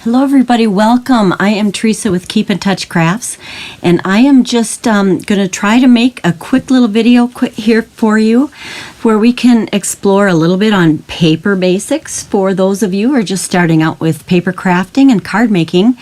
Hello everybody, welcome. I am Teresa with Keep in Touch Crafts, and I am just going to try to make a quick little video here for you where we can explore a little bit on paper basics for those of you who are just starting out with paper crafting and card making.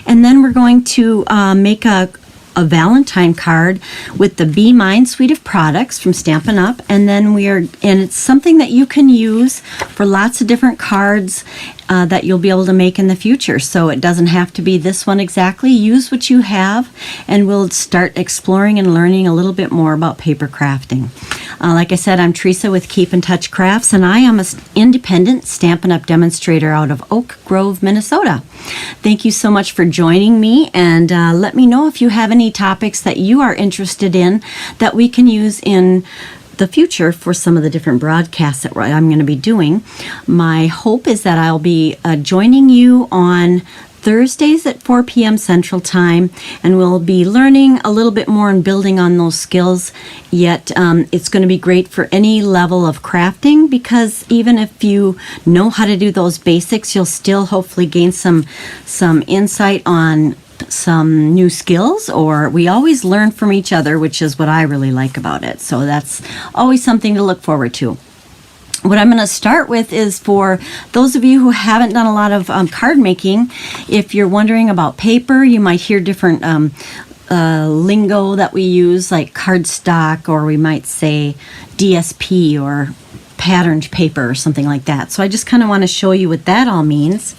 And then we're going to make a Valentine card with the Be Mine suite of products from Stampin' Up! And it's something that you can use for lots of different cards that you'll be able to make in the future. So it doesn't have to be this one exactly. Use what you have, and we'll start exploring and learning a little bit more about paper crafting. Like I said, I'm Teresa with Keep in Touch Crafts, and I am an independent Stampin' Up! Demonstrator out of Oak Grove, Minnesota. Thank you so much for joining me, and let me know if you have any topics that you are interested in that we can use in the future for some of the different broadcasts that I'm going to be doing. My hope is that I'll be joining you on Thursdays at 4 p.m. Central Time, and we'll be learning a little bit more and building on those skills. Yet it's going to be great for any level of crafting, because even if you know how to do those basics, you'll still hopefully gain some insight on some new skills, or we always learn from each other, which is what I really like about it. So that's always something to look forward to. What I'm going to start with is for those of you who haven't done a lot of card making. If you're wondering about paper, you might hear different lingo that we use, like cardstock, or we might say DSP or patterned paper or something like that. So I just kind of want to show you what that all means.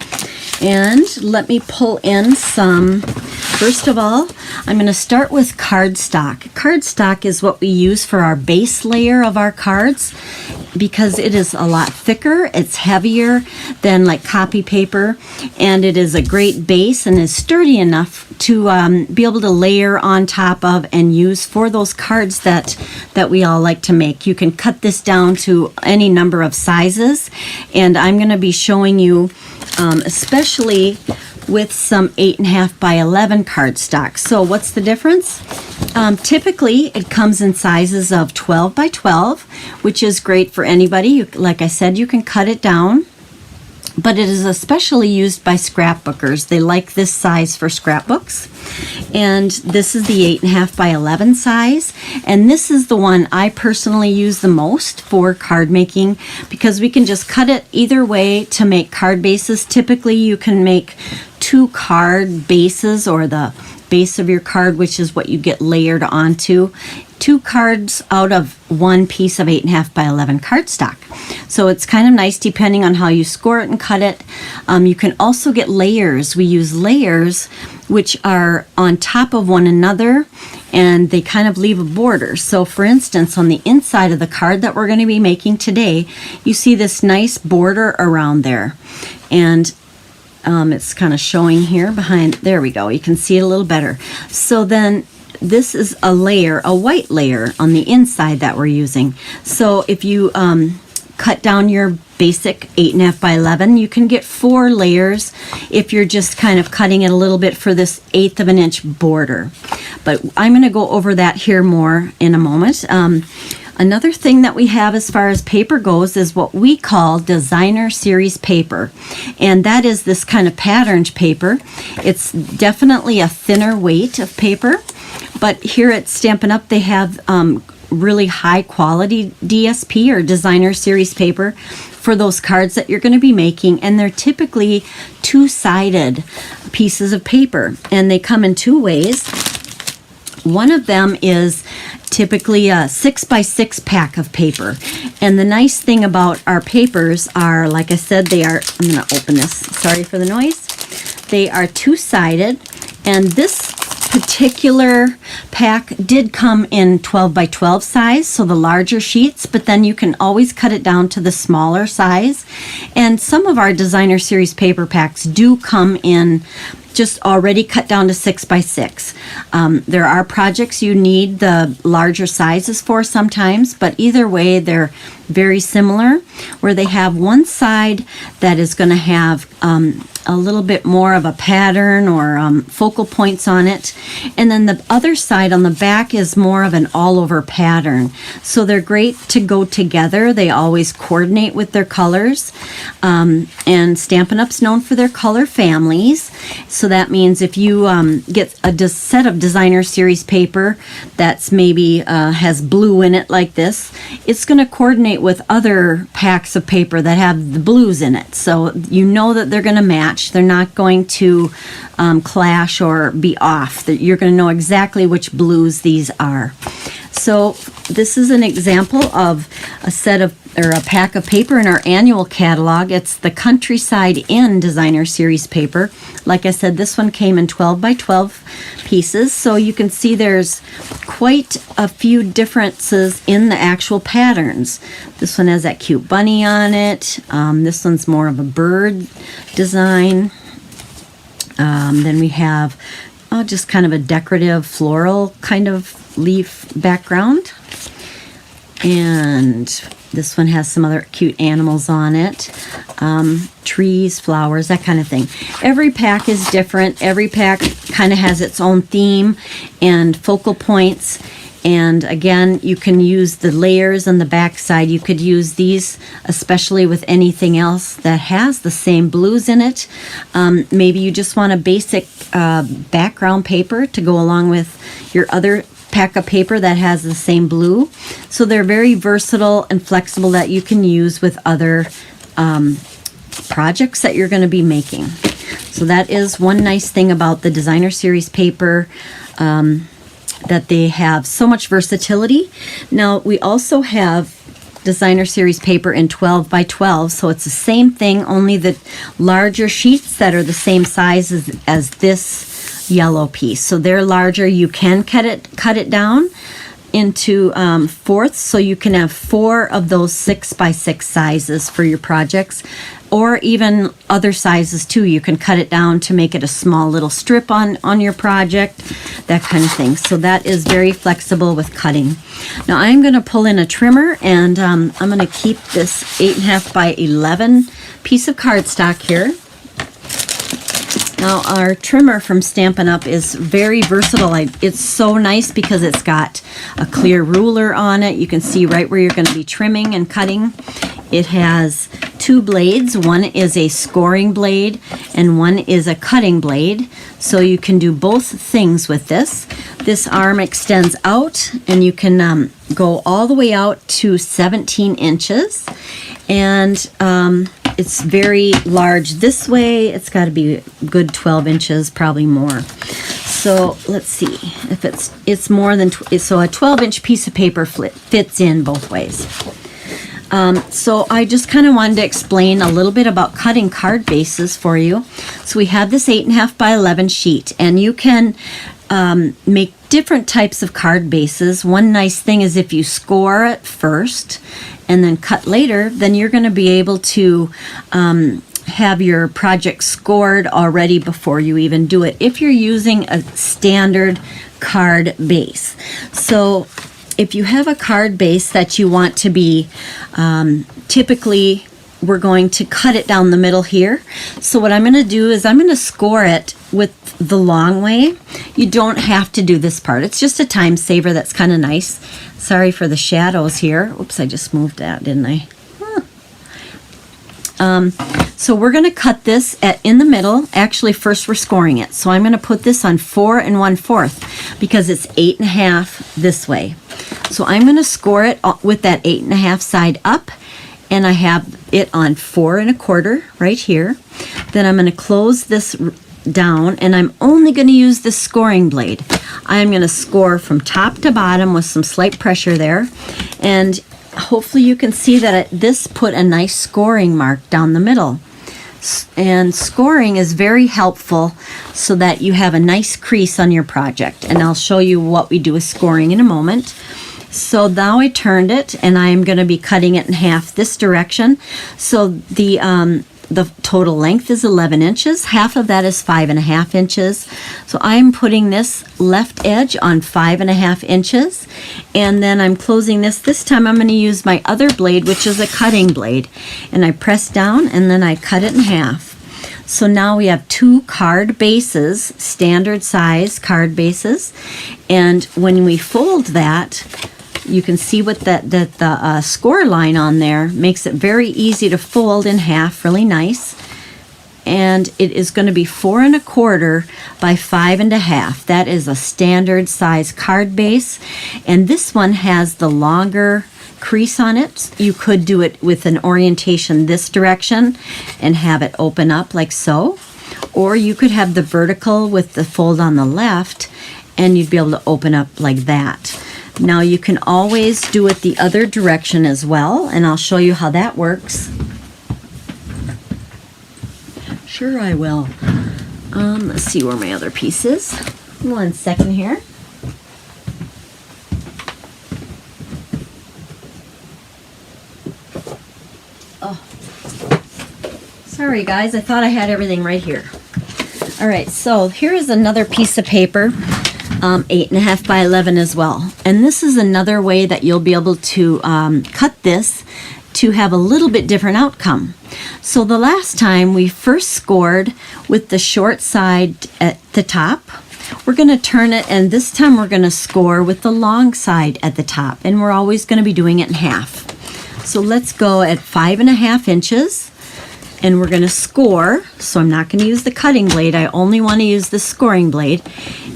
And let me pull in some. First of all, I'm going to start with cardstock. Cardstock is what we use for our base layer of our cards, because it is a lot thicker, it's heavier than like copy paper, and it is a great base and is sturdy enough to be able to layer on top of and use for those cards that we all like to make. You can cut this down to any number of sizes, and I'm going to be showing you especially with some 8.5 by 11 cardstock. So what's the difference? Typically it comes in sizes of 12 by 12, which is great for anybody. Like I said, you can cut it down, but it is especially used by scrapbookers. They like this size for scrapbooks. And this is the 8.5 by 11 size, and this is the one I personally use the most for card making, because we can just cut it either way to make card bases. Typically you can make 2 card bases, or the base of your card, which is what you get layered onto, 2 cards out of 1 piece of 8.5 by 11 cardstock. So it's kind of nice depending on how you score it and cut it. You can also get layers. We use layers which are on top of one another, and they kind of leave a border. So for instance, on the inside of the card that we're going to be making today, you see this nice border around there, and it's kind of showing here behind. There we go. You can see it a little better. So then this is a layer, a white layer on the inside that we're using. So if you cut down your basic 8.5 by 11, you can get 4 layers if you're just kind of cutting it a little bit for this 1/8 of an inch border. But I'm going to go over that here more in a moment. Another thing that we have as far as paper goes is what we call designer series paper, and that is this kind of patterned paper. It's definitely a thinner weight of paper, but here at Stampin' Up! They have really high quality DSP, or designer series paper, for those cards that you're going to be making, and they're typically 2-sided pieces of paper, and they come in 2 ways. One of them is typically a 6 by 6 pack of paper, and the nice thing about our papers are, like I said, they are, I'm going to open this, sorry for the noise, they are 2-sided, and this particular pack did come in 12 by 12 size, so the larger sheets, but then you can always cut it down to the smaller size. And some of our designer series paper packs do come in just already cut down to 6 by 6. There are projects you need the larger sizes for sometimes, but either way they're very similar, where they have one side that is going to have a little bit more of a pattern or focal points on it, and then the other side on the back is more of an all-over pattern. So they're great to go together. They always coordinate with their colors, and Stampin' Up's known for their color families. So that means if you get a set of designer series paper that's maybe has blue in it like this, it's going to coordinate with other packs of paper that have the blues in it. So you know that they're going to match. They're not going to clash or be off. You're going to know exactly which blues these are. So this is an example of a set of, or a pack of paper in our annual catalog. It's the Countryside Inn designer series paper. Like I said, this one came in 12 by 12 pieces. So you can see there's quite a few differences in the actual patterns. This one has that cute bunny on it. This one's more of a bird design. Then we have just kind of a decorative floral kind of leaf background. And this one has some other cute animals on it. Trees, flowers, that kind of thing. Every pack is different. Every pack kind of has its own theme and focal points. And again, you can use the layers on the back side. You could use these, especially with anything else that has the same blues in it. Maybe you just want a basic background paper to go along with your other pack of paper that has the same blue. So they're very versatile and flexible that you can use with other projects that you're going to be making. So that is one nice thing about the designer series paper, that they have so much versatility. Now we also have designer series paper in 12 by 12, so it's the same thing, only the larger sheets that are the same size as this yellow piece. So they're larger. You can cut it down into fourths, so you can have 4 of those 6 by 6 sizes for your projects, or even other sizes too. You can cut it down to make it a small little strip on your project, that kind of thing. So that is very flexible with cutting. Now I'm going to pull in a trimmer, and I'm going to keep this 8.5 by 11 piece of cardstock here. Now our trimmer from Stampin' Up is very versatile. It's so nice because it's got a clear ruler on it. You can see right where you're going to be trimming and cutting. It has 2 blades. One is a scoring blade and one is a cutting blade. So you can do both things with this. This arm extends out, and you can go all the way out to 17 inches. And it's very large this way. It's got to be a good 12 inches, probably more. So let's see if it's more than, so a 12-inch piece of paper fits in both ways. So I just kind of wanted to explain a little bit about cutting card bases for you. So we have this 8.5 by 11 sheet, and you can make different types of card bases. One nice thing is if you score it first and then cut later, then you're going to be able to have your project scored already before you even do it, if you're using a standard card base. So if you have a card base that you want to be, typically we're going to cut it down the middle here. So what I'm going to do is I'm going to score it with the long way. You don't have to do this part. It's just a time saver that's kind of nice. Sorry for the shadows here. Oops, I just moved that, didn't I? So we're going to cut this in the middle. Actually, first we're scoring it. So I'm going to put this on 4 1/4 because it's 8.5 this way. So I'm going to score it with that 8.5 side up, and I have it on 4 1/4 right here. Then I'm going to close this down, and I'm only going to use the scoring blade. I'm going to score from top to bottom with some slight pressure there, and hopefully you can see that this put a nice scoring mark down the middle. And scoring is very helpful so that you have a nice crease on your project, and I'll show you what we do with scoring in a moment. So now I turned it, and I'm going to be cutting it in half this direction. So the the total length is 11 inches. Half of that is 5.5 inches. So I'm putting this left edge on 5.5 inches. And then I'm closing this. This time I'm going to use my other blade, which is a cutting blade. And I press down and then I cut it in half. So now we have 2 card bases, standard size card bases. And when we fold that, you can see what the score line on there makes it very easy to fold in half, really nice. And it is going to be 4 1/4 by 5 1/2. That is a standard size card base. And this one has the longer crease on it. You could do it with an orientation this direction and have it open up like so. Or you could have the vertical with the fold on the left and you'd be able to open up like that. Now you can always do it the other direction as well, and I'll show you how that works. Sure I will. Let's see where my other piece is. 1 second here. Oh, sorry guys, I thought I had everything right here. All right, so here is another piece of paper. 8.5 by 11 as well. And this is another way that you'll be able to cut this to have a little bit different outcome. So the last time we first scored with the short side at the top. We're going to turn it, and this time we're going to score with the long side at the top. And we're always going to be doing it in half. So let's go at 5.5 inches. And we're going to score, so I'm not going to use the cutting blade. I only want to use the scoring blade.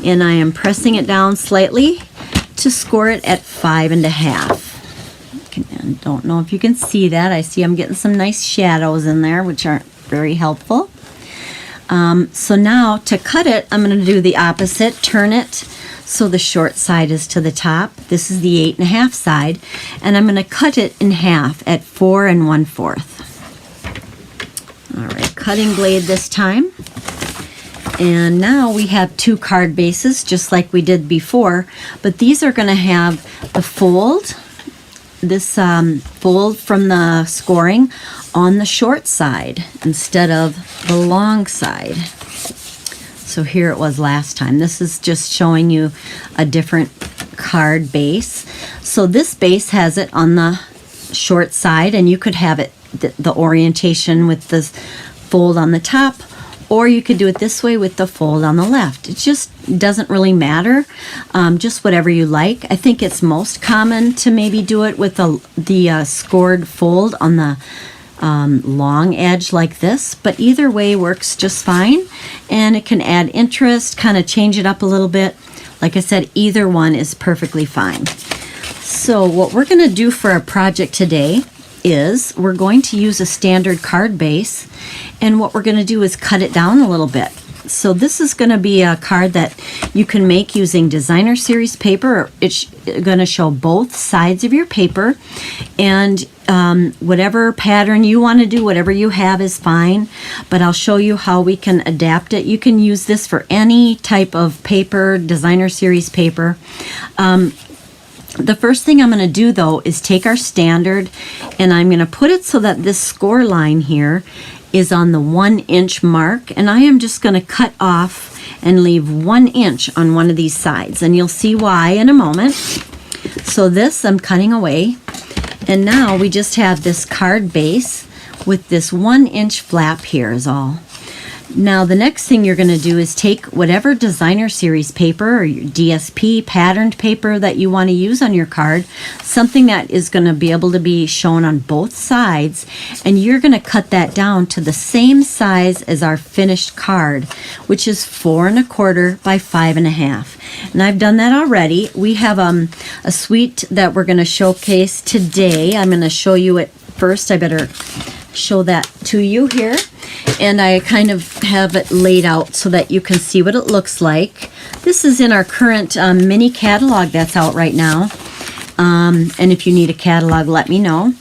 And I am pressing it down slightly to score it at 5.5. I don't know if you can see that. I see I'm getting some nice shadows in there, which aren't very helpful. So now to cut it, I'm going to do the opposite. Turn it so the short side is to the top. This is the 8.5 side. And I'm going to cut it in half at 4 1/4. All right, cutting blade this time. And now we have 2 card bases, just like we did before, but these are going to have the fold, this fold from the scoring on the short side instead of the long side. So here it was last time. This is just showing you a different card base. So this base has it on the short side, and you could have it the orientation with the fold on the top, or you could do it this way with the fold on the left. It just doesn't really matter, just whatever you like. I think it's most common to maybe do it with the scored fold on the long edge like this, but either way works just fine, and it can add interest, kind of change it up a little bit. Like I said, either one is perfectly fine. So what we're going to do for our project today is we're going to use a standard card base, and what we're going to do is cut it down a little bit. So this is going to be a card that you can make using designer series paper. It's going to show both sides of your paper, and whatever pattern you want to do, whatever you have is fine, but I'll show you how we can adapt it. You can use this for any type of paper, designer series paper. The first thing I'm going to do though is take our standard, and I'm going to put it so that this score line here is on the 1 inch mark, and I am just going to cut off and leave 1 inch on one of these sides, and you'll see why in a moment. So this I'm cutting away, and now we just have this card base with this 1 inch flap here is all. Now the next thing you're going to do is take whatever designer series paper or your DSP patterned paper that you want to use on your card, something that is going to be able to be shown on both sides, and you're going to cut that down to the same size as our finished card, which is 4 1/4 by 5 1/2. And I've done that already. We have a suite that we're going to showcase today. I'm going to show you it first. I better show that to you here. And I kind of have it laid out so that you can see what it looks like. This is in our current mini catalog that's out right now. And if you need a catalog, let me know.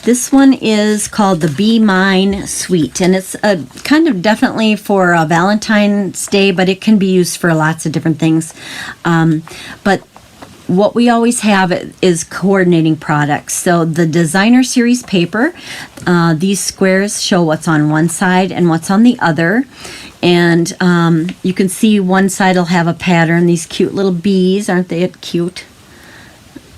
This one is called the Be Mine Suite, and it's kind of definitely for Valentine's Day, but it can be used for lots of different things. But what we always have is coordinating products. So the designer series paper, these squares show what's on one side and what's on the other. And you can see one side will have a pattern, these cute little bees, aren't they cute?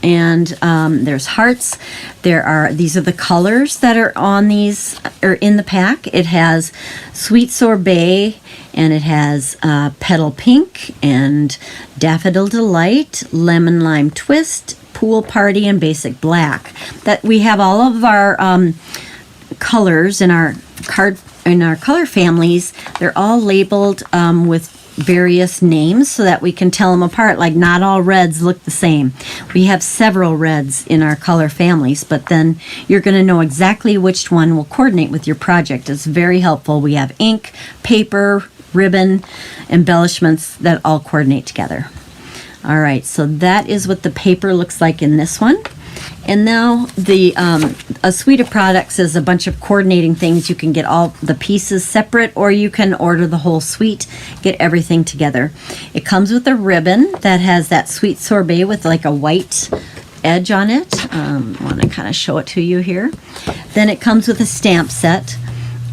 And there's hearts. These are the colors that are on these, or in the pack. It has Sweet Sorbet, and it has Petal Pink, and Daffodil Delight, Lemon Lime Twist, Pool Party, and Basic Black. That we have all of our colors in our color families. They're all labeled with various names so that we can tell them apart. Like, not all reds look the same. We have several reds in our color families, but then you're going to know exactly which one will coordinate with your project. It's very helpful. We have ink, paper, ribbon, embellishments that all coordinate together. All right, so that is what the paper looks like in this one. And now a suite of products is a bunch of coordinating things. You can get all the pieces separate, or you can order the whole suite, get everything together. It comes with a ribbon that has that Sweet Sorbet with like a white edge on it. I want to kind of show it to you here. Then it comes with a stamp set,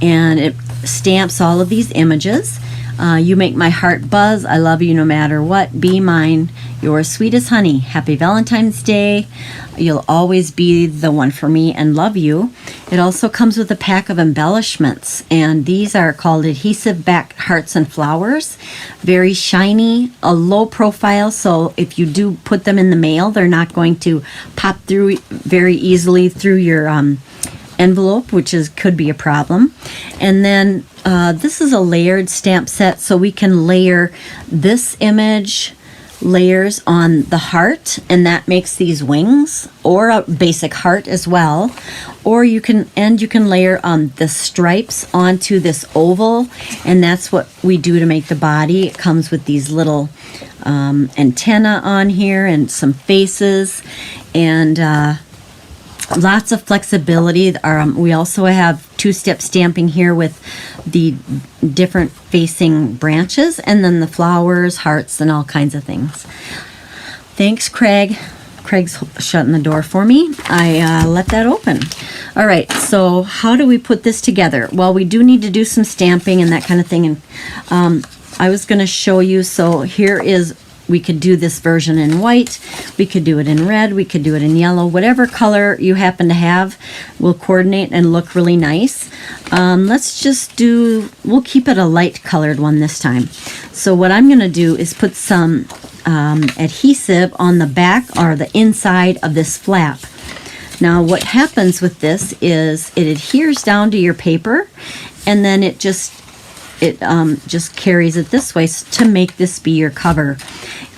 and it stamps all of these images. You make my heart buzz. I love you no matter what. Be mine. You're as sweet as honey. Happy Valentine's Day. You'll always be the one for me, and love you. It also comes with a pack of embellishments, and these are called adhesive back hearts and flowers. Very shiny, a low profile, so if you do put them in the mail, they're not going to pop through very easily through your envelope, which could be a problem. And then this is a layered stamp set, so we can layer this image layers on the heart, and that makes these wings, or a basic heart as well. Or you can layer the stripes onto this oval, and that's what we do to make the body. It comes with these little antenna on here and some faces, and lots of flexibility. We also have two-step stamping here with the different facing branches, and then the flowers, hearts, and all kinds of things. Thanks, Craig. Craig's shutting the door for me. I let that open. All right, so how do we put this together? Well, we do need to do some stamping and that kind of thing, and I was going to show you. So here is, we could do this version in white, we could do it in red, we could do it in yellow. Whatever color you happen to have will coordinate and look really nice. Let's just we'll keep it a light colored one this time. So what I'm going to do is put some adhesive on the back or the inside of this flap. Now what happens with this is it adheres down to your paper, and then it just carries it this way to make this be your cover.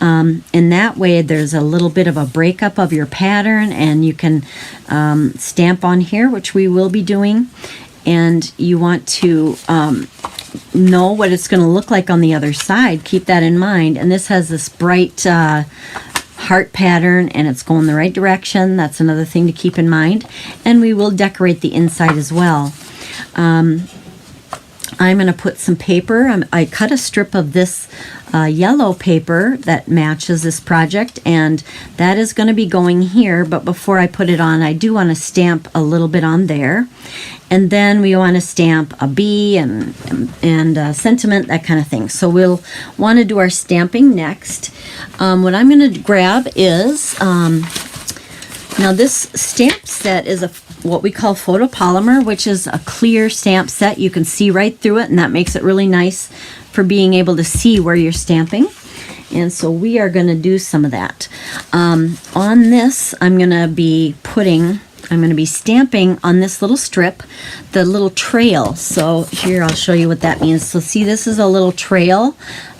And that way there's a little bit of a breakup of your pattern, and you can stamp on here, which we will be doing. And you want to know what it's going to look like on the other side. Keep that in mind. And this has this bright heart pattern, and it's going the right direction. That's another thing to keep in mind. And we will decorate the inside as well. I'm going to put some paper. I cut a strip of this yellow paper that matches this project, and that is going to be going here. But before I put it on, I do want to stamp a little bit on there. And then we want to stamp a bee and a sentiment, that kind of thing. So we'll want to do our stamping next. What I'm going to grab is, now this stamp set is what we call photopolymer, which is a clear stamp set. You can see right through it, and that makes it really nice for being able to see where you're stamping. And so we are going to do some of that. On this, I'm going to be stamping on this little strip, the little trail. So here, I'll show you what that means. So see, this is a little trail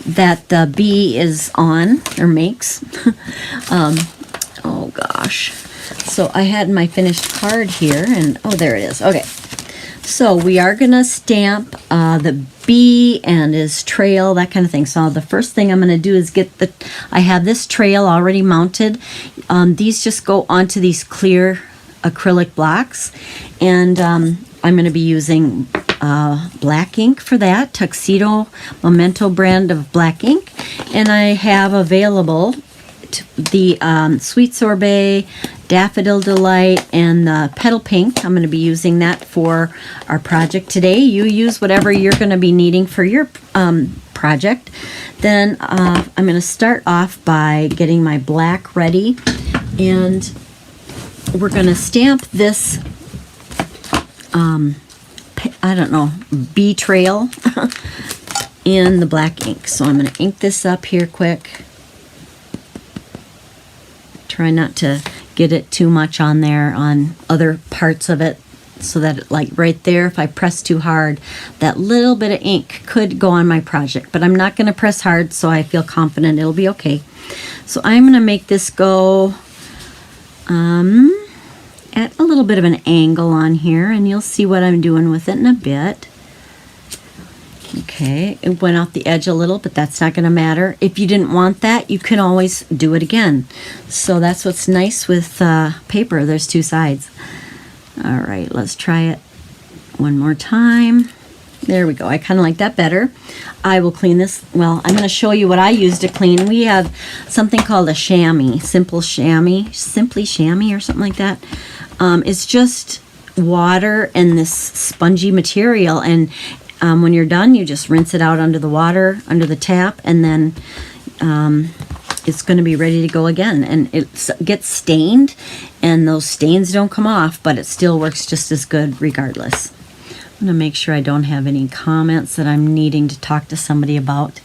that the bee is on, or makes. Oh gosh. So I had my finished card here, and oh, there it is. Okay. So we are going to stamp the bee and his trail, that kind of thing. So the first thing I'm going to do is I have this trail already mounted. These just go onto these clear acrylic blocks, and I'm going to be using black ink for that, Tuxedo Memento brand of black ink, and I have available the Sweet Sorbet, Daffodil Delight, and the Petal Pink. I'm going to be using that for our project today. You use whatever you're going to be needing for your project. Then I'm going to start off by getting my black ready, and we're going to stamp this, I don't know, bee trail in the black ink. So I'm going to ink this up here quick. Try not to get it too much on there on other parts of it, so that it, like right there, if I press too hard, that little bit of ink could go on my project. But I'm not going to press hard, so I feel confident it'll be okay. So I'm going to make this go at a little bit of an angle on here, and you'll see what I'm doing with it in a bit. Okay, it went off the edge a little, but that's not going to matter. If you didn't want that, you can always do it again. So that's what's nice with paper. There's two sides. All right, let's try it one more time. There we go. I kind of like that better. I will clean this. Well, I'm going to show you what I use to clean. We have something called a chamois, simply chamois or something like that. It's just water and this spongy material, and when you're done, you just rinse it out under the water, under the tap, and then it's going to be ready to go again. And it gets stained, and those stains don't come off, but it still works just as good regardless. I'm going to make sure I don't have any comments that I'm needing to talk to somebody about.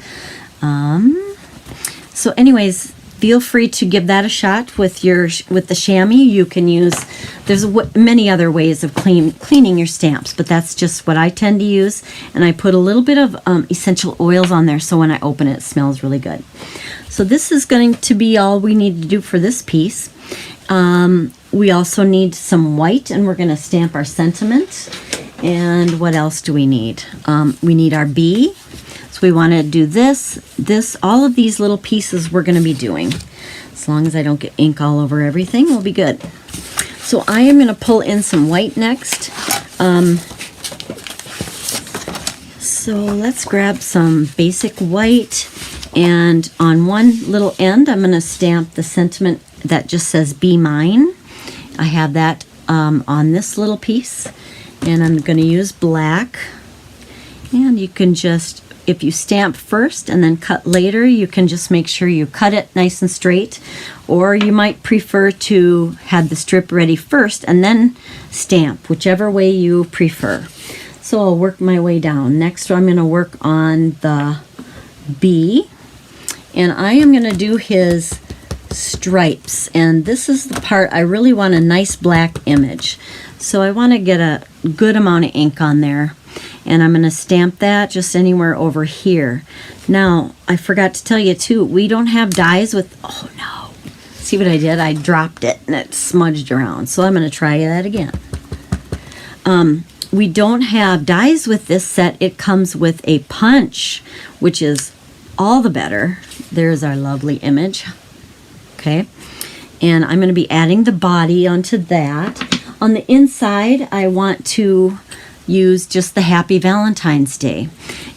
So anyways, feel free to give that a shot with the chamois. You can use, there's many other ways of cleaning your stamps, but that's just what I tend to use. And I put a little bit of essential oils on there, so when I open it, it smells really good. So this is going to be all we need to do for this piece. We also need some white, and we're going to stamp our sentiment. And what else do we need? We need our bee. So we want to do this, all of these little pieces we're going to be doing. As long as I don't get ink all over everything, we'll be good. So I am going to pull in some white next. So let's grab some basic white, and on one little end I'm going to stamp the sentiment that just says "Be Mine." I have that on this little piece, and I'm going to use black. And you can just, if you stamp first and then cut later, you can just make sure you cut it nice and straight, or you might prefer to have the strip ready first and then stamp, whichever way you prefer. So I'll work my way down. Next, I'm going to work on the bee, and I am going to do his stripes, and this is the part I really want a nice black image. So I want to get a good amount of ink on there, and I'm going to stamp that just anywhere over here. Now, I forgot to tell you too, we don't have dies with, oh no, see what I did? I dropped it and it smudged around. So I'm going to try that again. We don't have dies with this set. It comes with a punch, which is all the better. There's our lovely image. Okay, and I'm going to be adding the body onto that. On the inside, I want to use just the Happy Valentine's Day.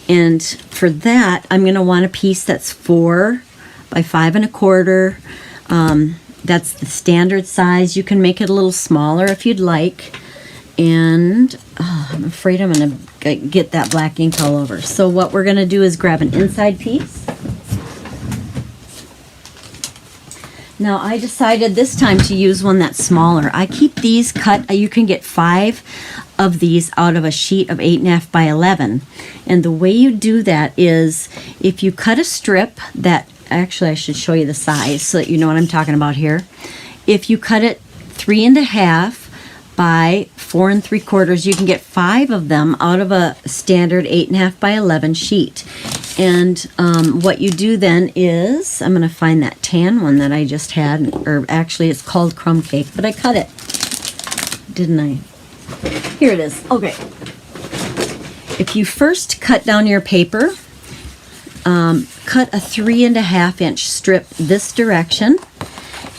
And for that, I'm going to want a piece that's 4 by 5 1/4. That's the standard size. You can make it a little smaller if you'd like. And I'm afraid I'm going to get that black ink all over. So what we're going to do is grab an inside piece. Now I decided this time to use one that's smaller. I keep these cut. You can get 5 of these out of a sheet of 8.5 by 11. And the way you do that is if you cut a strip that, actually I should show you the size so that you know what I'm talking about here. If you cut it 3.5 by 4 3/4, you can get 5 of them out of a standard 8.5 by 11 sheet. And what you do then is, I'm going to find that tan one that I just had, or actually it's called crumb cake, but I cut it, didn't I? Here it is. Okay. If you first cut down your paper, cut a 3.5 inch strip this direction,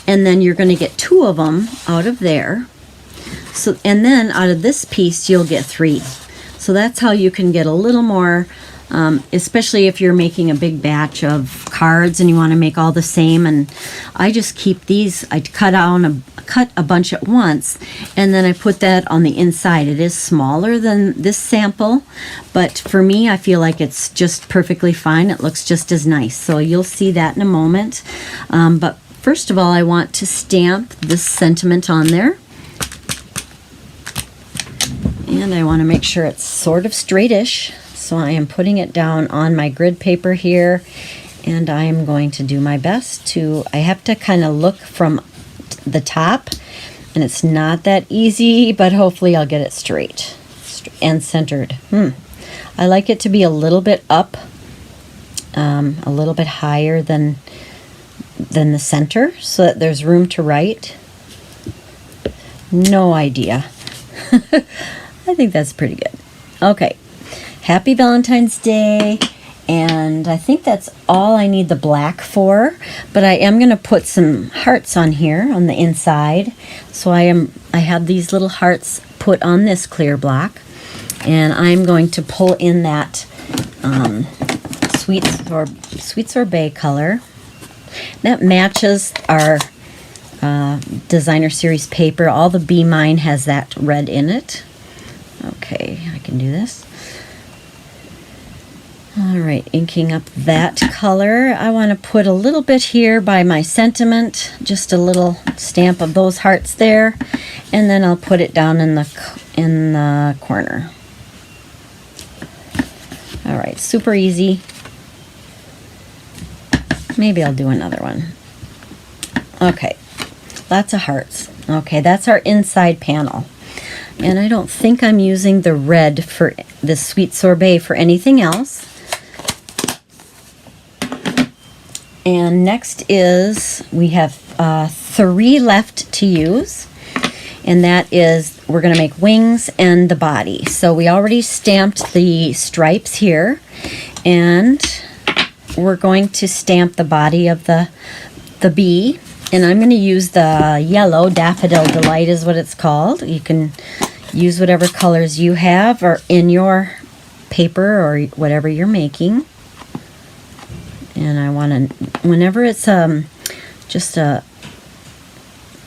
and then you're going to get 2 of them out of there. So, and then out of this piece, you'll get 3. So that's how you can get a little more especially if you're making a big batch of cards and you want to make all the same. And I just keep these, I cut a bunch at once, and then I put that on the inside. It is smaller than this sample, but for me, I feel like it's just perfectly fine. It looks just as nice. So you'll see that in a moment. But first of all, I want to stamp this sentiment on there. And I want to make sure it's sort of straightish. So I am putting it down on my grid paper here, and I am going to do my best to, I have to kind of look from the top, and it's not that easy, but hopefully I'll get it straight and centered. I like it to be a little bit up, a little bit higher than the center, so that there's room to write. No idea. I think that's pretty good. Okay, happy Valentine's Day, and I think that's all I need the black for, but I am going to put some hearts on here on the inside. So I have these little hearts put on this clear block, and I'm going to pull in that sweet sorbet color. That matches our designer series paper. All the Be Mine has that red in it. Okay, I can do this. All right, inking up that color. I want to put a little bit here by my sentiment, just a little stamp of those hearts there, and then I'll put it down in the corner. All right, super easy. Maybe I'll do another one. Okay, lots of hearts. Okay, that's our inside panel. And I don't think I'm using the red for the sweet sorbet for anything else. And next is, we have 3 left to use. And that is, we're going to make wings and the body. So we already stamped the stripes here. And we're going to stamp the body of the bee. And I'm going to use the yellow, Daffodil Delight is what it's called. You can use whatever colors you have or in your paper or whatever you're making. And I want to, whenever it's just a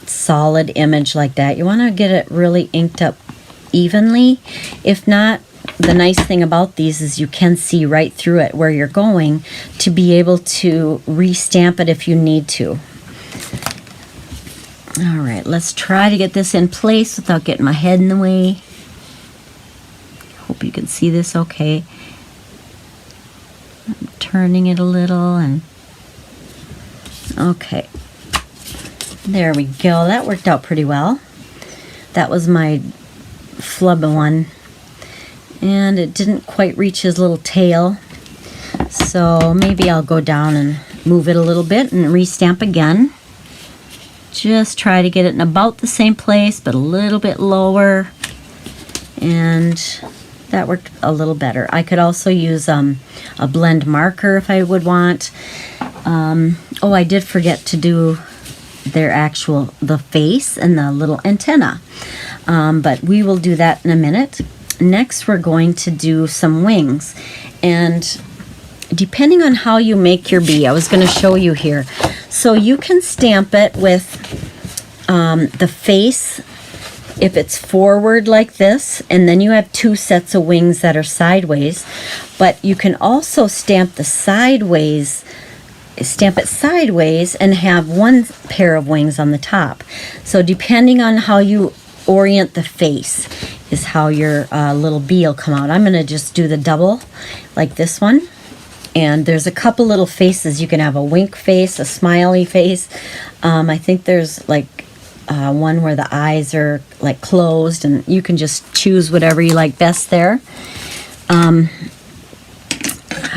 solid image like that, you want to get it really inked up evenly. If not, the nice thing about these is you can see right through it where you're going to be able to re-stamp it if you need to. All right, let's try to get this in place without getting my head in the way. Hope you can see this okay. I'm turning it a little and okay. There we go. That worked out pretty well. That was my flub one, and it didn't quite reach his little tail. So maybe I'll go down and move it a little bit and re-stamp again. Just try to get it in about the same place, but a little bit lower. And that worked a little better. I could also use a blend marker if I would want. Oh, I did forget to do the face and the little antenna. But we will do that in a minute. Next, we're going to do some wings. And depending on how you make your bee, I was going to show you here. So you can stamp it with the face if it's forward like this, and then you have 2 sets of wings that are sideways. But you can also stamp it sideways and have 1 pair of wings on the top. So depending on how you orient the face is how your little bee will come out. I'm going to just do the double like this one. And there's a couple little faces. You can have a wink face, a smiley face. I think there's like one where the eyes are like closed, and you can just choose whatever you like best there.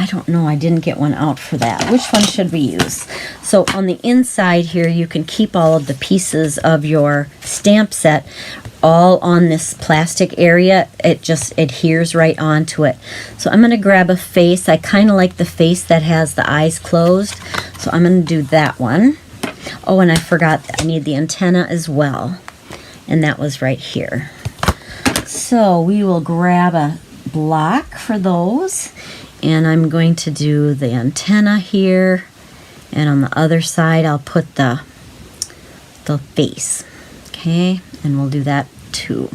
I don't know, I didn't get one out for that. Which one should we use? So on the inside here, you can keep all of the pieces of your stamp set all on this plastic area. It just adheres right onto it. So I'm going to grab a face. I kind of like the face that has the eyes closed, so I'm going to do that one. Oh, and I forgot I need the antenna as well, and that was right here. So we will grab a block for those, And I'm going to do the antenna here, and on the other side I'll put the face. Okay, and we'll do that too.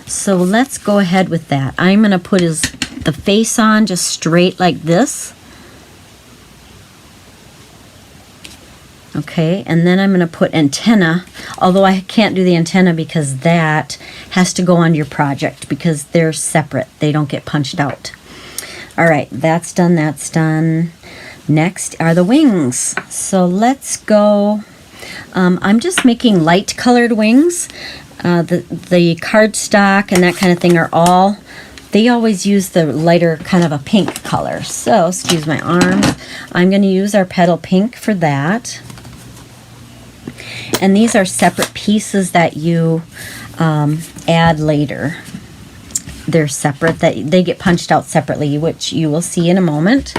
So let's go ahead with that. I'm going to put the face on just straight like this. Okay, and then I'm going to put antenna, although I can't do the antenna because that has to go on your project because they're separate. They don't get punched out. All right, that's done, that's done. Next are the wings. So let's go. I'm just making light colored wings. The cardstock and that kind of thing they always use the lighter kind of a pink color. So, excuse my arms. I'm going to use our petal pink for that. And these are separate pieces that you add later. They're separate, that they get punched out separately, which you will see in a moment.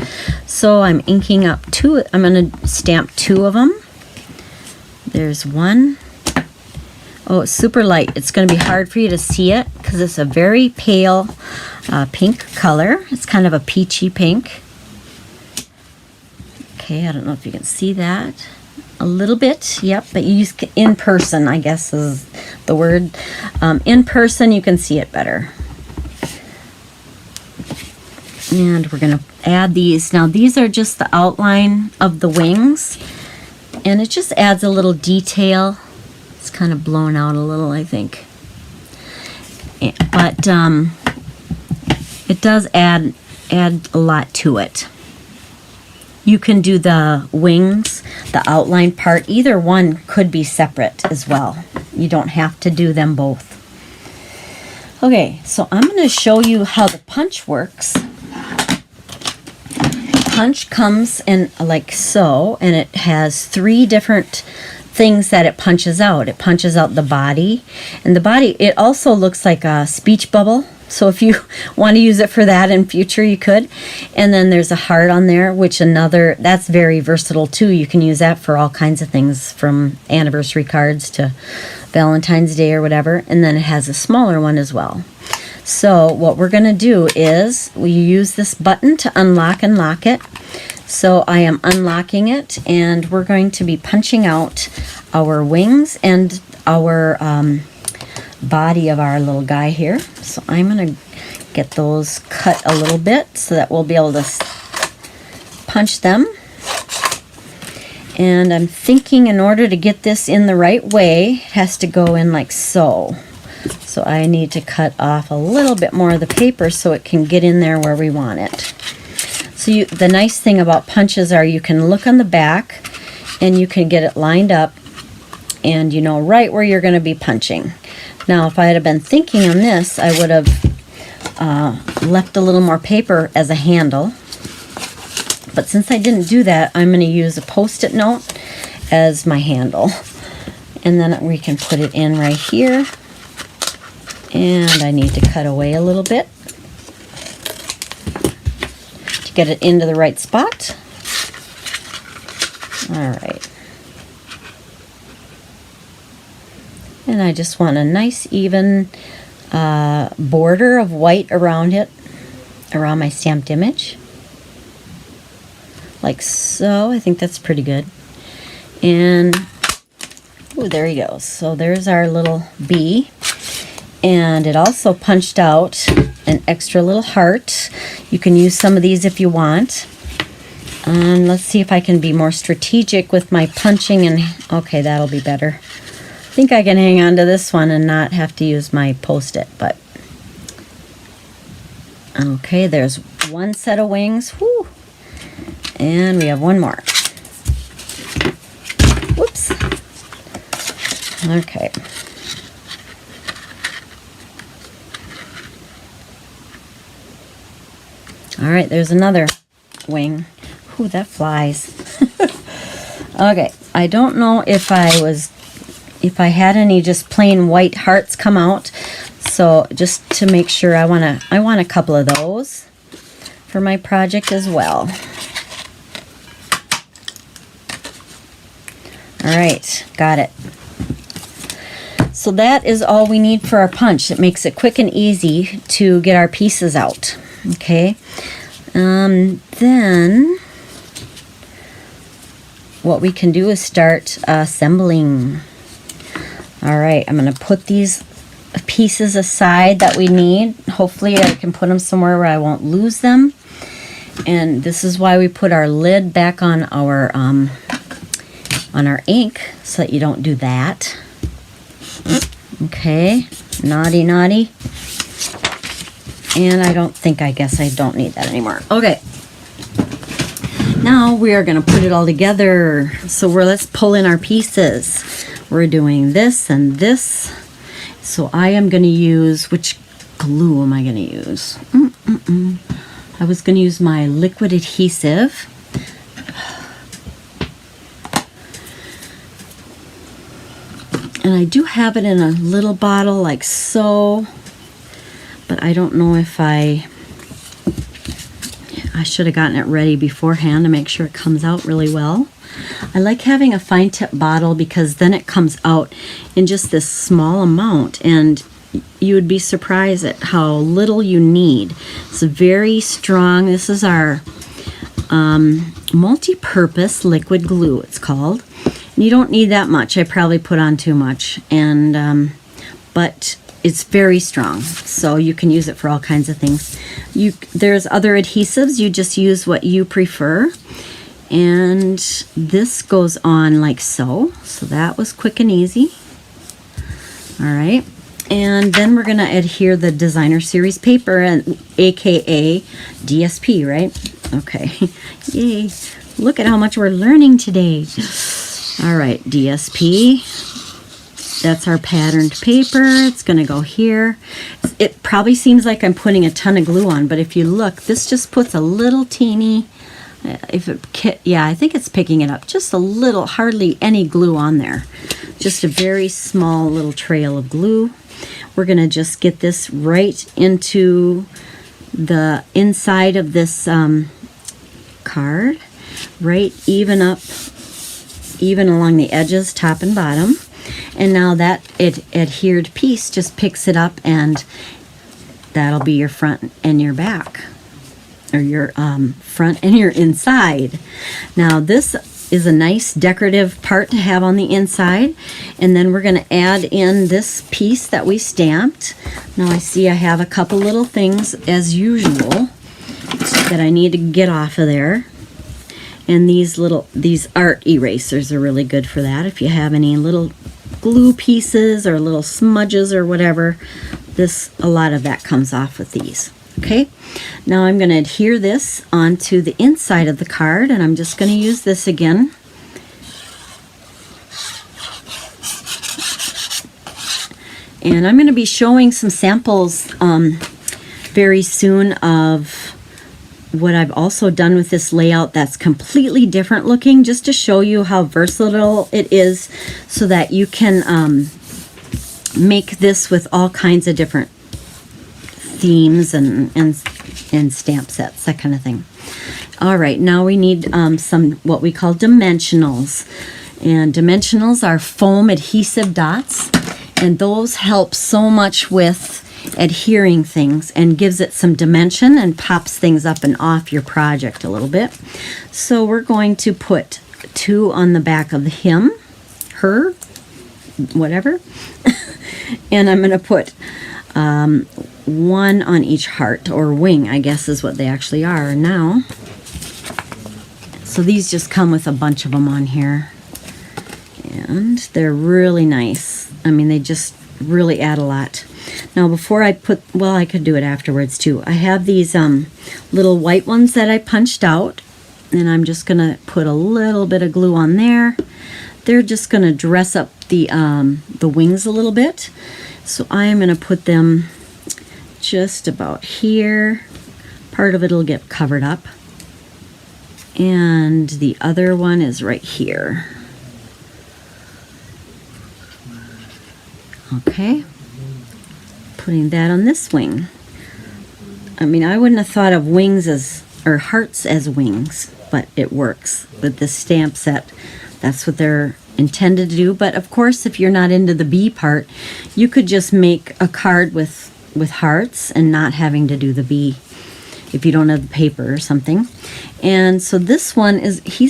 So I'm inking up two. I'm going to stamp two of them. There's one. Oh, it's super light. It's going to be hard for you to see it because it's a very pale pink color. It's kind of a peachy pink. Okay, I don't know if you can see that. A little bit, yep, but you use in person, I guess is the word. In person, you can see it better. And we're going to add these. Now, these are just the outline of the wings, and it just adds a little detail. It's kind of blown out a little, I think. But it does add a lot to it. You can do the wings, the outline part. Either one could be separate as well. You don't have to do them both. Okay, so I'm going to show you how the punch works. Punch comes in like so, and it has three different things that it punches out. It punches out the body, and the body, it also looks like a speech bubble. So if you want to use it for that in future, you could. And then there's a heart on there, which that's very versatile too. You can use that for all kinds of things, from anniversary cards to Valentine's Day or whatever. And then it has a smaller one as well. So what we're going to do is we use this button to unlock and lock it. So I am unlocking it, and we're going to be punching out our wings and our body of our little guy here. So I'm going to get those cut a little bit so that we'll be able to punch them. And I'm thinking in order to get this in the right way, it has to go in like so. So I need to cut off a little bit more of the paper so it can get in there where we want it. So the nice thing about punches are you can look on the back and you can get it lined up, and you know right where you're going to be punching. Now, if I had been thinking on this, I would have left a little more paper as a handle. But since I didn't do that, I'm going to use a Post-it note as my handle. And then we can put it in right here. And I need to cut away a little bit to get it into the right spot. All right. And I just want a nice even border of white around it, around my stamped image. Like so. I think that's pretty good. And, oh, there he goes. So there's our little bee. And it also punched out an extra little heart. You can use some of these if you want. And let's see if I can be more strategic with my punching. And okay, that'll be better. I think I can hang on to this one and not have to use my Post-it. But okay, there's one set of wings. Whew. And we have one more. Whoops. Okay. All right, there's another wing. Ooh, that flies. Okay, I don't know if I had any just plain white hearts come out. So just to make sure, I want a couple of those for my project as well. All right, got it. So that is all we need for our punch. It makes it quick and easy to get our pieces out. Okay, Then what we can do is start assembling. All right, I'm going to put these pieces aside that we need. Hopefully I can put them somewhere where I won't lose them. And this is why we put our lid back on our ink, so that you don't do that. Okay, naughty, naughty. And I guess I don't need that anymore. Okay. Now we are going to put it all together. So let's pull in our pieces. We're doing this and this. So I am going to use, which glue am I going to use? I was going to use my liquid adhesive. And I do have it in a little bottle like so. But I don't know if I should have gotten it ready beforehand to make sure it comes out really well. I like having a fine tip bottle because then it comes out in just this small amount, and you would be surprised at how little you need. It's very strong. This is our multi-purpose liquid glue, it's called. And you don't need that much. I probably put on too much, and but it's very strong, so you can use it for all kinds of things. There's other adhesives. You just use what you prefer. And this goes on like so. So that was quick and easy. All right. And then we're going to adhere the designer series paper, and aka DSP, right? Okay. Yay. Look at how much we're learning today. All right, DSP. That's our patterned paper. It's going to go here. It probably seems like I'm putting a ton of glue on, but if you look, this just puts a little teeny, yeah, I think it's picking it up. Just a little, hardly any glue on there. Just a very small little trail of glue. We're going to just get this right into the inside of this card, right even along the edges, top and bottom. And now that adhered piece just picks it up, and that'll be your front and your back, or your front and your inside. Now this is a nice decorative part to have on the inside, and then we're going to add in this piece that we stamped. Now I see I have a couple little things as usual that I need to get off of there. And these art erasers are really good for that. If you have any little glue pieces or little smudges or whatever, a lot of that comes off with these. Okay, now I'm going to adhere this onto the inside of the card, and I'm just going to use this again. And I'm going to be showing some samples very soon of what I've also done with this layout that's completely different looking, just to show you how versatile it is, so that you can make this with all kinds of different themes and stamp sets, that kind of thing. All right, now we need some what we call dimensionals. And dimensionals are foam adhesive dots, and those help so much with adhering things and gives it some dimension and pops things up and off your project a little bit. So we're going to put 2 on the back of him, her, whatever. And I'm going to put 1 on each heart, or wing, I guess is what they actually are now. So these just come with a bunch of them on here. And they're really nice. I mean, they just really add a lot. Now before I put, well, I could do it afterwards too. I have these little white ones that I punched out, and I'm just going to put a little bit of glue on there. They're just going to dress up the wings a little bit. So I am going to put them just about here. Part of it will get covered up. And the other one is right here. Okay. Putting that on this wing. I mean, I wouldn't have thought of wings or hearts as wings, but it works with this stamp set. That's what they're intended to do. But of course, if you're not into the bee part, you could just make a card with hearts and not having to do the bee. if you don't have the paper or something. And so this one is, he,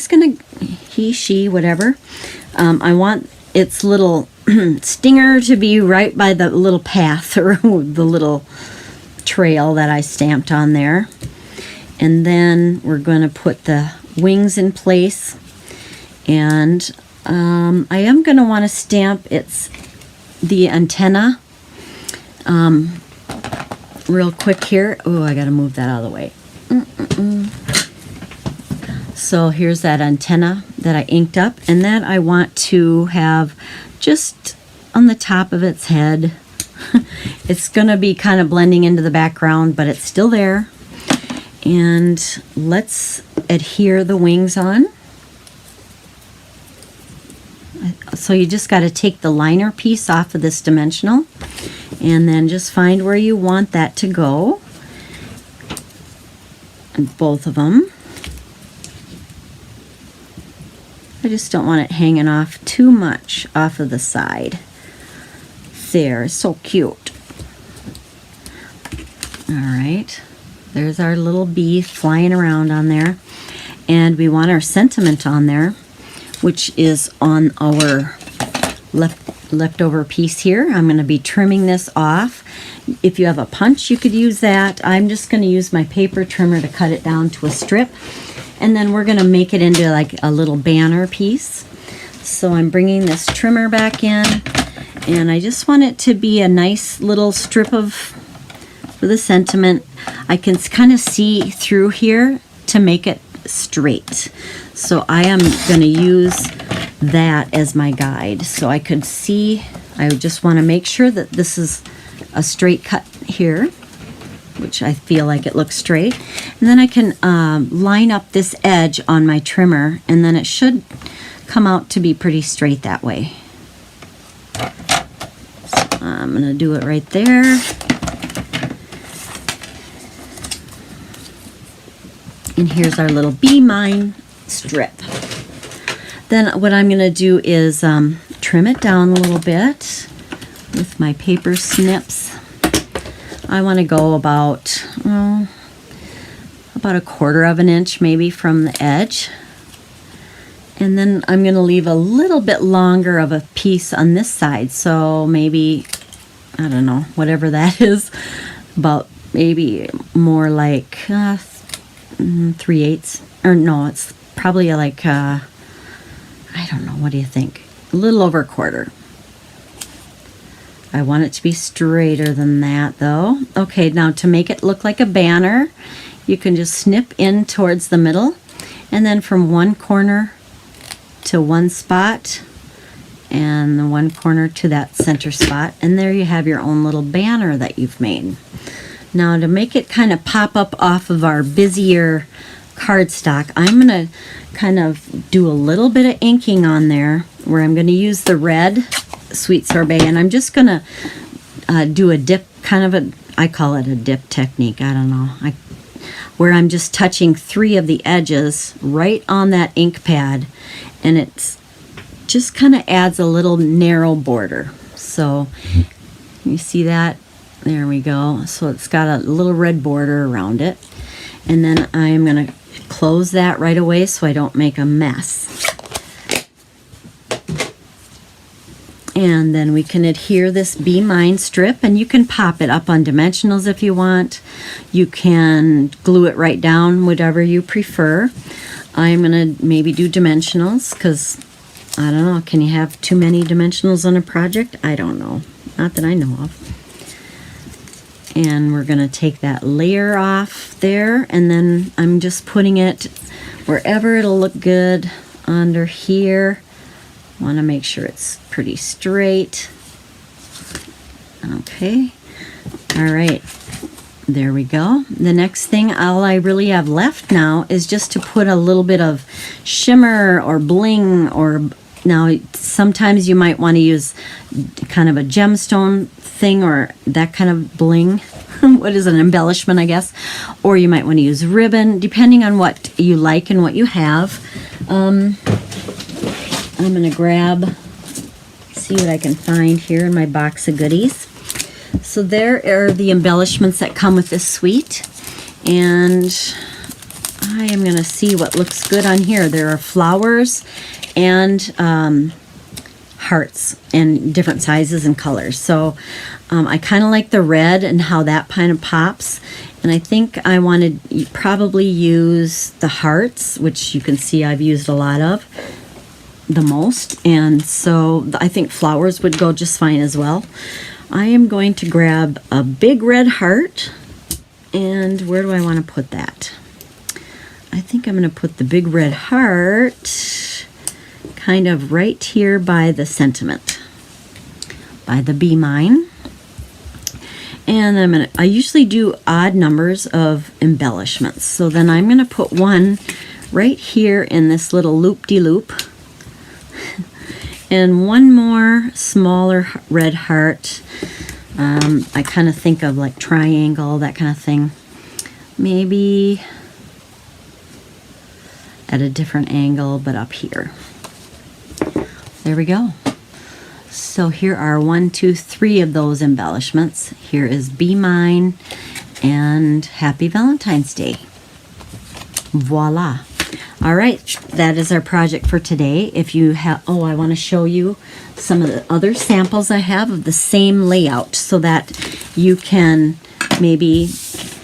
she, whatever. I want its little stinger to be right by the little path or the little trail that I stamped on there. And then we're going to put the wings in place. And I am going to want to stamp the antenna real quick here. Oh, I got to move that out of the way. So here's that antenna that I inked up, and that I want to have just on the top of its head. It's going to be kind of blending into the background, but it's still there. And let's adhere the wings on. So you just got to take the liner piece off of this dimensional and then just find where you want that to go. And both of them. I just don't want it hanging off too much off of the side. There, so cute. All right, there's our little bee flying around on there. And we want our sentiment on there, which is on our leftover piece here. I'm going to be trimming this off. If you have a punch, you could use that. I'm just going to use my paper trimmer to cut it down to a strip. And then we're going to make it into like a little banner piece. So I'm bringing this trimmer back in, and I just want it to be a nice little strip for the sentiment. I can kind of see through here to make it straight. So I am going to use that as my guide. So I could see, I just want to make sure that this is a straight cut here, which I feel like it looks straight. And then I can line up this edge on my trimmer, and then it should come out to be pretty straight that way. So I'm going to do it right there. And here's our little Be Mine strip. Then what I'm going to do is trim it down a little bit with my paper snips. I want to go about a 1/4 of an inch maybe from the edge. And then I'm going to leave a little bit longer of a piece on this side. So maybe, I don't know, whatever that is, about maybe more like 3/8, or no, it's probably like, I don't know, what do you think? A little over 1/4. I want it to be straighter than that though. Okay, now to make it look like a banner, you can just snip in towards the middle, and then from one corner to one spot, and the one corner to that center spot, and there you have your own little banner that you've made. Now to make it kind of pop up off of our busier cardstock, I'm going to kind of do a little bit of inking on there, where I'm going to use the red Sweet Sorbet, and I'm just going to do a dip, kind of a, I call it a dip technique, I don't know, where I'm just touching 3 of the edges right on that ink pad, and it's just kind of adds a little narrow border. So you see that? There we go. So it's got a little red border around it. And then I'm going to close that right away so I don't make a mess. And then we can adhere this Be Mine strip, and you can pop it up on dimensionals if you want. You can glue it right down, whatever you prefer. I'm going to maybe do dimensionals because, I don't know, can you have too many dimensionals on a project? I don't know. Not that I know of. And we're going to take that layer off there, and then I'm just putting it wherever it'll look good under here. Want to make sure it's pretty straight. Okay. All right. There we go. The next thing, all I really have left now is just to put a little bit of shimmer or bling, or now sometimes you might want to use kind of a gemstone thing or that kind of bling. What is an embellishment, I guess. Or you might want to use ribbon, depending on what you like and what you have. I'm going to grab, see what I can find here in my box of goodies. So there are the embellishments that come with this suite. And I am going to see what looks good on here. There are flowers and hearts in different sizes and colors. So I kind of like the red and how that kind of pops. And I think I want to probably use the hearts, which you can see I've used a lot of, the most. And so I think flowers would go just fine as well. I am going to grab a big red heart. And where do I want to put that? I think I'm going to put the big red heart kind of right here by the sentiment, by the Be Mine. And I usually do odd numbers of embellishments. So then I'm going to put one right here in this little loop-de-loop. And one more smaller red heart. I kind of think of like triangle, that kind of thing. Maybe at a different angle, but up here. There we go. So here are 1, 2, 3 of those embellishments. Here is Be Mine and Happy Valentine's Day. Voila. All right, that is our project for today. If you have, I want to show you some of the other samples I have of the same layout so that you can maybe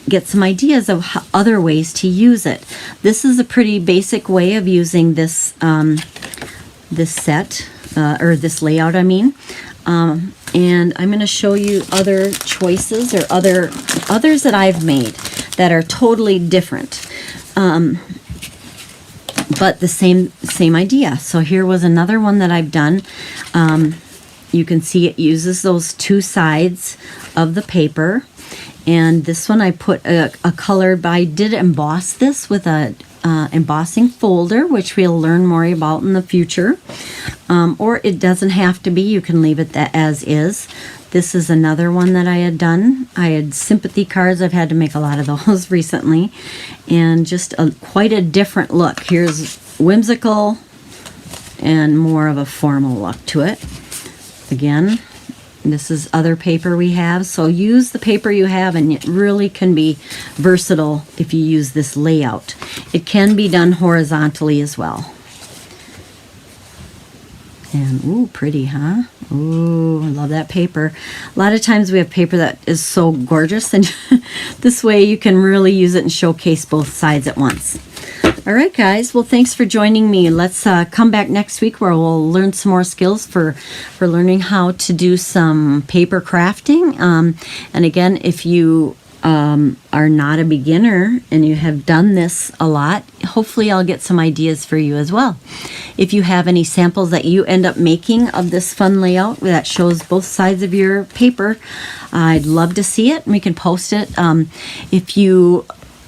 get some ideas of other ways to use it. This is a pretty basic way of using this this set, or this layout, I mean. And I'm going to show you other choices or others that I've made that are totally different. But the same idea. So here was another one that I've done. You can see it uses those two sides of the paper. And this one I put a color, I did emboss this with a embossing folder, which we'll learn more about in the future. Or it doesn't have to be, you can leave it as is. This is another one that I had done. I had sympathy cards. I've had to make a lot of those recently. And just quite a different look. Here's whimsical and more of a formal look to it. Again, this is other paper we have. So use the paper you have, and it really can be versatile if you use this layout. It can be done horizontally as well. And ooh, pretty, huh? Ooh, I love that paper. A lot of times we have paper that is so gorgeous, and this way you can really use it and showcase both sides at once. All right, guys. Well, thanks for joining me. Let's come back next week where we'll learn some more skills for learning how to do some paper crafting. And again, if you are not a beginner and you have done this a lot, hopefully I'll get some ideas for you as well. If you have any samples that you end up making of this fun layout that shows both sides of your paper, I'd love to see it, and we can post it. If you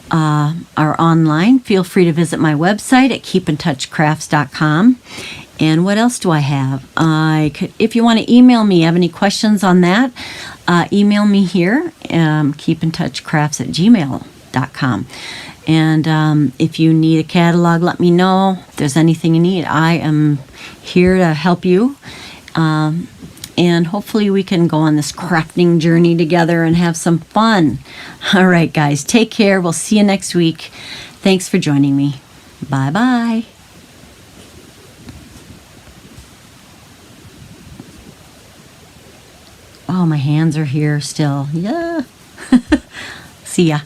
are online, feel free to visit my website at keepintouchcrafts.com. And what else do I have? If you want to email me, have any questions on that, email me here, keepintouchcrafts@gmail.com. And if you need a catalog, let me know. If there's anything you need, I am here to help you. And hopefully we can go on this crafting journey together and have some fun. All right, guys, take care. We'll see you next week. Thanks for joining me. Bye-bye. Oh, my hands are here still. Yeah. See ya.